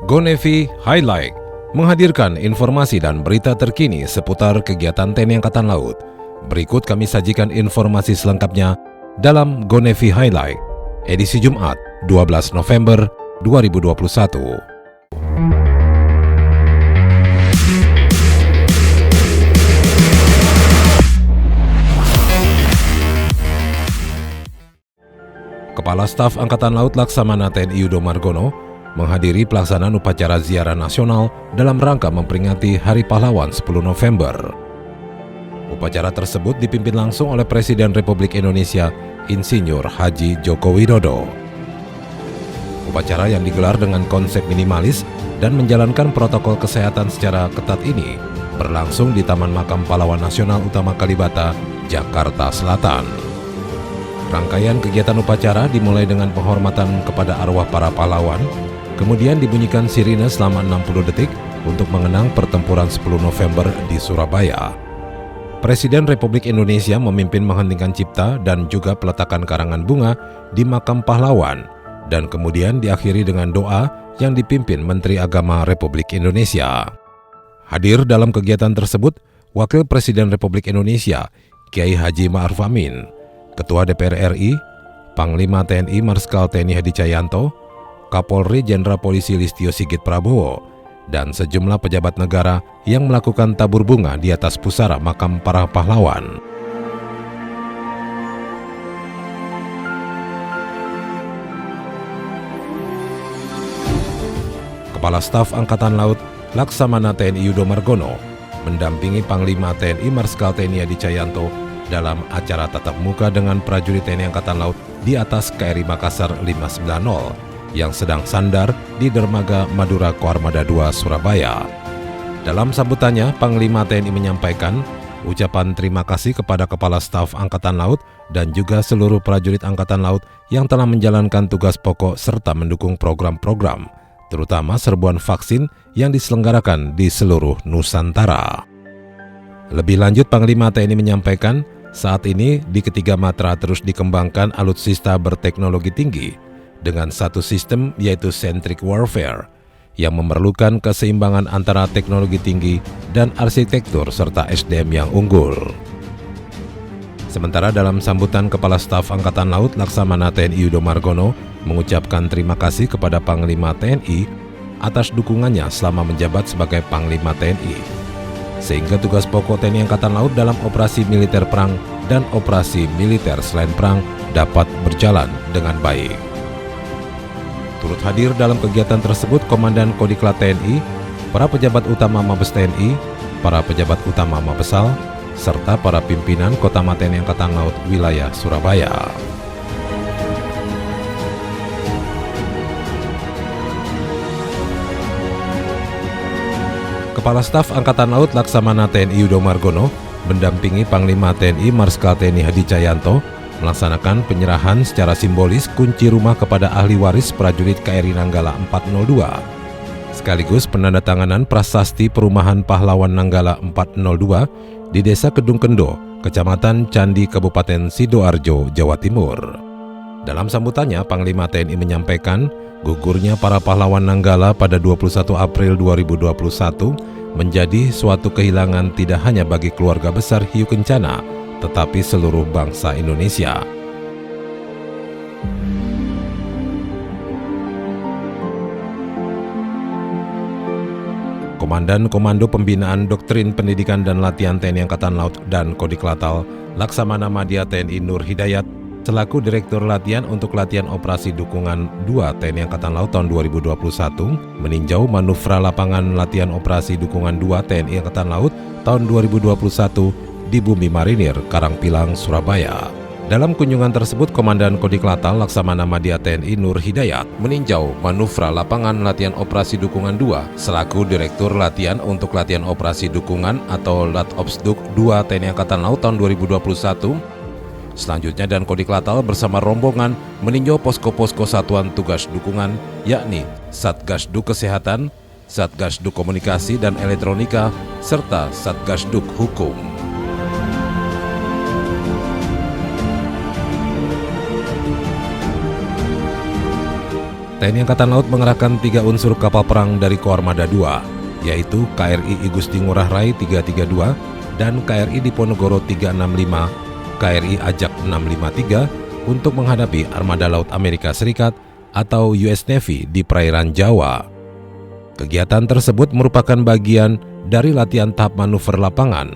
GoNavy Highlight menghadirkan informasi dan berita terkini seputar kegiatan TNI Angkatan Laut. Berikut kami sajikan informasi selengkapnya dalam GoNavy Highlight, edisi Jumat 12 November 2021. Kepala Staf Angkatan Laut Laksamana TNI Yudo Margono menghadiri pelaksanaan upacara ziarah nasional dalam rangka memperingati Hari Pahlawan 10 November. Upacara tersebut dipimpin langsung oleh Presiden Republik Indonesia Insinyur Haji Joko Widodo. Upacara yang digelar dengan konsep minimalis dan menjalankan protokol kesehatan secara ketat ini berlangsung di Taman Makam Pahlawan Nasional Utama Kalibata, Jakarta Selatan. Rangkaian kegiatan upacara dimulai dengan penghormatan kepada arwah para pahlawan, kemudian dibunyikan sirine selama 60 detik untuk mengenang pertempuran 10 November di Surabaya. Presiden Republik Indonesia memimpin mengheningkan cipta dan juga peletakan karangan bunga di makam pahlawan, dan kemudian diakhiri dengan doa yang dipimpin Menteri Agama Republik Indonesia. Hadir dalam kegiatan tersebut Wakil Presiden Republik Indonesia Kiai Haji Ma'ruf Amin, Ketua DPR RI, Panglima TNI Marskal TNI Hadi Cahyanto, Kapolri Jenderal Polisi Listio Sigit Prabowo, dan sejumlah pejabat negara yang melakukan tabur bunga di atas pusara makam para pahlawan. Kepala Staf Angkatan Laut Laksamana TNI Yudo Margono mendampingi Panglima TNI Marskal TNI Hadi Cahyanto dalam acara tatap muka dengan prajurit TNI Angkatan Laut di atas KRI Makassar 590 yang sedang sandar di dermaga Madura Koarmada II Surabaya. Dalam sambutannya, Panglima TNI menyampaikan ucapan terima kasih kepada Kepala Staf Angkatan Laut dan juga seluruh prajurit Angkatan Laut yang telah menjalankan tugas pokok serta mendukung program-program, terutama serbuan vaksin yang diselenggarakan di seluruh Nusantara. Lebih lanjut, Panglima TNI menyampaikan saat ini di ketiga matra terus dikembangkan alutsista berteknologi tinggi dengan satu sistem, yaitu centric warfare, yang memerlukan keseimbangan antara teknologi tinggi dan arsitektur serta SDM yang unggul. Sementara dalam sambutan Kepala Staf Angkatan Laut Laksamana TNI Yudo Margono mengucapkan terima kasih kepada Panglima TNI atas dukungannya selama menjabat sebagai Panglima TNI, sehingga tugas pokok TNI Angkatan Laut dalam operasi militer perang dan operasi militer selain perang dapat berjalan dengan baik. Turut hadir dalam kegiatan tersebut Komandan Kodiklat TNI, para pejabat utama Mabes TNI, para pejabat utama Mabesal, serta para pimpinan Kotama TNI Angkatan Laut wilayah Surabaya. Kepala Staf Angkatan Laut Laksamana TNI Yudo Margono mendampingi Panglima TNI Marskal TNI Hadi Cahyanto melaksanakan penyerahan secara simbolis kunci rumah kepada ahli waris prajurit KRI Nanggala 402, sekaligus penandatanganan prasasti perumahan pahlawan Nanggala 402 di Desa Kedung Kendo, Kecamatan Candi, Kabupaten Sidoarjo, Jawa Timur. Dalam sambutannya, Panglima TNI menyampaikan gugurnya para pahlawan Nanggala pada 21 April 2021 menjadi suatu kehilangan tidak hanya bagi keluarga besar Hiu Kencana, tetapi seluruh bangsa Indonesia. Komandan Komando Pembinaan Doktrin Pendidikan dan Latihan TNI Angkatan Laut dan Kodiklatal Laksamana Madya TNI Nur Hidayat selaku Direktur Latihan untuk Latihan Operasi Dukungan 2 TNI Angkatan Laut tahun 2021 meninjau manuvra lapangan latihan Operasi Dukungan 2 TNI Angkatan Laut tahun 2021 di Bumi Marinir, Karangpilang, Surabaya. Dalam kunjungan tersebut, Komandan Kodiklatal Laksamana Madya TNI Nur Hidayat meninjau manuvra lapangan latihan Operasi Dukungan 2 selaku Direktur Latihan untuk Latihan Operasi Dukungan atau Latopsduk 2 TNI Angkatan Laut tahun 2021. Selanjutnya, dan Kodiklatal bersama rombongan meninjau posko-posko satuan tugas dukungan, yakni Satgasduk Kesehatan, Satgasduk Komunikasi dan Elektronika, serta Satgasduk Hukum. TNI Angkatan Laut mengerahkan 3 unsur kapal perang dari Koarmada 2, yaitu KRI Igusti Ngurah Rai 332 dan KRI Diponegoro 365, KRI Ajak 653 untuk menghadapi armada laut Amerika Serikat atau US Navy di perairan Jawa. Kegiatan tersebut merupakan bagian dari latihan tahap manuver lapangan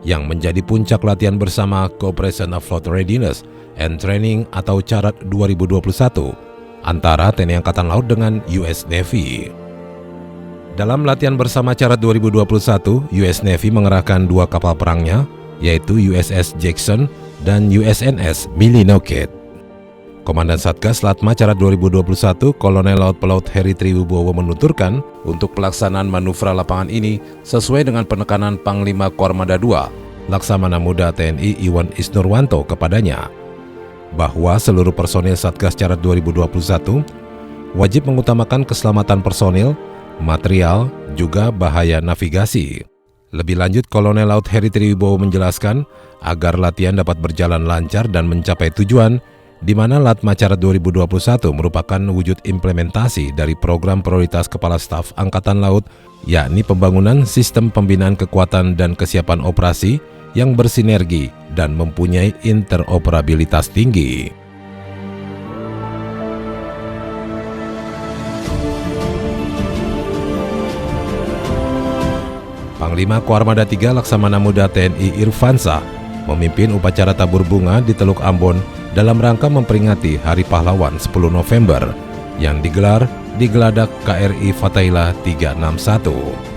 yang menjadi puncak latihan bersama Cooperation of Fleet Readiness and Training atau CARAT 2021 antara TNI Angkatan Laut dengan US Navy. Dalam latihan bersama CARAT 2021, US Navy mengerahkan 2 kapal perangnya, yaitu USS Jackson dan USNS Millinocket. Komandan Satgas Latma CARAT 2021, Kolonel Laut Pelaut Heri Triwibowo menuturkan, untuk pelaksanaan manuver lapangan ini sesuai dengan penekanan Panglima Koarmada 2, Laksamana Muda TNI Iwan Isnurwanto kepadanya, bahwa seluruh personil Satgas CARAT 2021 wajib mengutamakan keselamatan personil, material, juga bahaya navigasi. Lebih lanjut, Kolonel Laut Heri Triwibowo menjelaskan agar latihan dapat berjalan lancar dan mencapai tujuan, di mana Latma CARAT 2021 merupakan wujud implementasi dari program prioritas Kepala Staf Angkatan Laut, yakni pembangunan sistem pembinaan kekuatan dan kesiapan operasi yang bersinergi dan mempunyai interoperabilitas tinggi. Panglima Koarmada 3 Laksamana Muda TNI Irfansyah memimpin upacara tabur bunga di Teluk Ambon dalam rangka memperingati Hari Pahlawan 10 November yang digelar di Geladak KRI Fathaillah 361.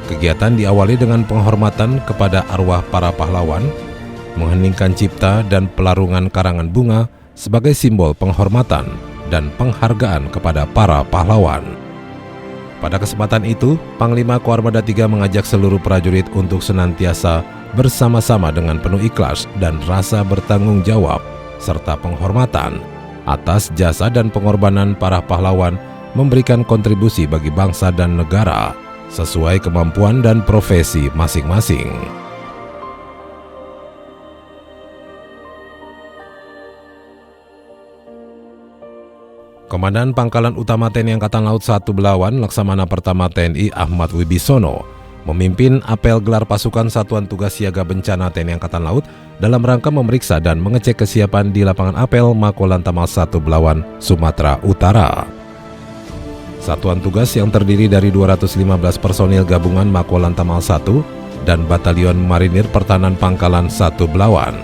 Kegiatan diawali dengan penghormatan kepada arwah para pahlawan, mengheningkan cipta dan pelarungan karangan bunga sebagai simbol penghormatan dan penghargaan kepada para pahlawan. Pada kesempatan itu, Panglima Koarmada 3 mengajak seluruh prajurit untuk senantiasa bersama-sama dengan penuh ikhlas dan rasa bertanggung jawab serta penghormatan atas jasa dan pengorbanan para pahlawan memberikan kontribusi bagi bangsa dan negara sesuai kemampuan dan profesi masing-masing. Komandan Pangkalan Utama TNI Angkatan Laut 1 Belawan Laksamana Pertama TNI Ahmad Wibisono memimpin apel gelar pasukan Satuan Tugas Siaga Bencana TNI Angkatan Laut dalam rangka memeriksa dan mengecek kesiapan di lapangan apel Mako Lantamal 1 Belawan, Sumatera Utara. Satuan tugas yang terdiri dari 215 personil gabungan Mako Lantamal 1 dan Batalion Marinir Pertahanan Pangkalan 1 Belawan.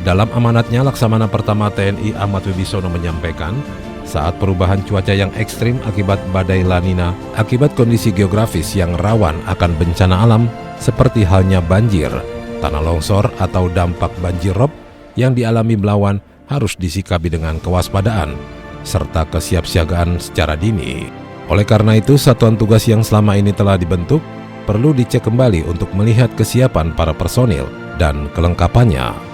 Dalam amanatnya, Laksamana Pertama TNI Ahmad Wibisono menyampaikan, saat perubahan cuaca yang ekstrim akibat badai La Nina, akibat kondisi geografis yang rawan akan bencana alam seperti halnya banjir, tanah longsor atau dampak banjir rob yang dialami Belawan harus disikapi dengan kewaspadaan serta kesiapsiagaan secara dini. Oleh karena itu, satuan tugas yang selama ini telah dibentuk perlu dicek kembali untuk melihat kesiapan para personil dan kelengkapannya.